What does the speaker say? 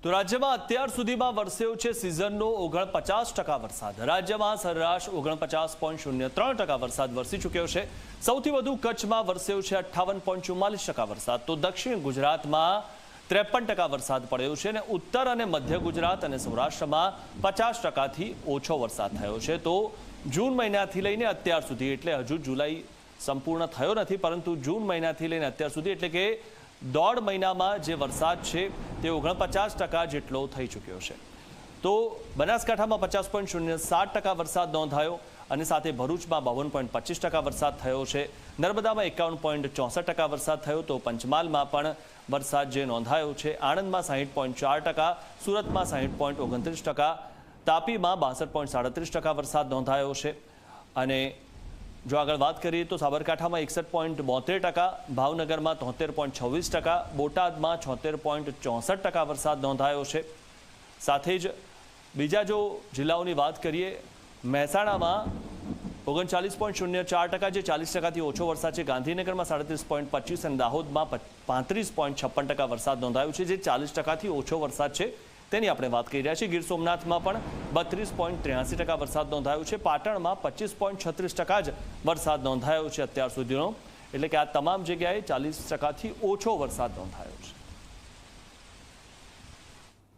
તો રાજ્યમાં અત્યાર સુધીમાં વરસ્યો છે સિઝનનો 49% વરસાદ। રાજ્યમાં સરેરાશ 49.03% વરસાદ વરસી ચૂક્યો છે। સૌથી વધુ કચ્છમાં વરસ્યો છે 58.44% વરસાદ। તો દક્ષિણ ગુજરાતમાં 53% વરસાદ પડ્યો છે અને ઉત્તર અને મધ્ય ગુજરાત અને સૌરાષ્ટ્રમાં 50%થી ઓછો વરસાદ થયો છે। તો જૂન મહિનાથી લઈને અત્યાર સુધી, એટલે હજુ જુલાઈ સંપૂર્ણ થયો નથી, પરંતુ જૂન મહિનાથી લઈને અત્યાર સુધી એટલે કે દોઢ મહિનામાં જે વરસાદ છે તે 49% જેટલો થઈ ચૂક્યો છે। તો બનાસકાંઠામાં 50.07% વરસાદ નોંધાયો અને સાથે ભરૂચમાં 52.25% વરસાદ થયો છે। નર્મદામાં 51.64% વરસાદ થયો। તો પંચમહાલમાં પણ વરસાદ જે નોંધાયો છે, આણંદમાં 60.4%, સુરતમાં 60.29%, તાપીમાં 62.37% વરસાદ નોંધાયો છે। અને જો આગળ વાત કરીએ તો સાબરકાંઠામાં 61.72%, ભાવનગરમાં 73.26%, બોટાદમાં 76.64% વરસાદ નોંધાયો છે। સાથે જ બીજા જો જિલ્લાઓની વાત કરીએ, મહેસાણામાં 39.04%, જે 40%થી ઓછો વરસાદ છે। ગાંધીનગરમાં 37.25% અને દાહોદમાં 35.56% વરસાદ નોંધાયો છે, જે 40%થી ઓછો વરસાદ છે તેની આપણે વાત કરી રહ્યા છીએ। ગીર સોમનાથમાં પણ 32.83% વરસાદ નોંધાયો છે। પાટણમાં 25.36% જ વરસાદ નોંધાયો છે અત્યાર સુધીનો, એટલે કે આ તમામ જગ્યાએ 40%થી ઓછો વરસાદ નોંધાયો છે।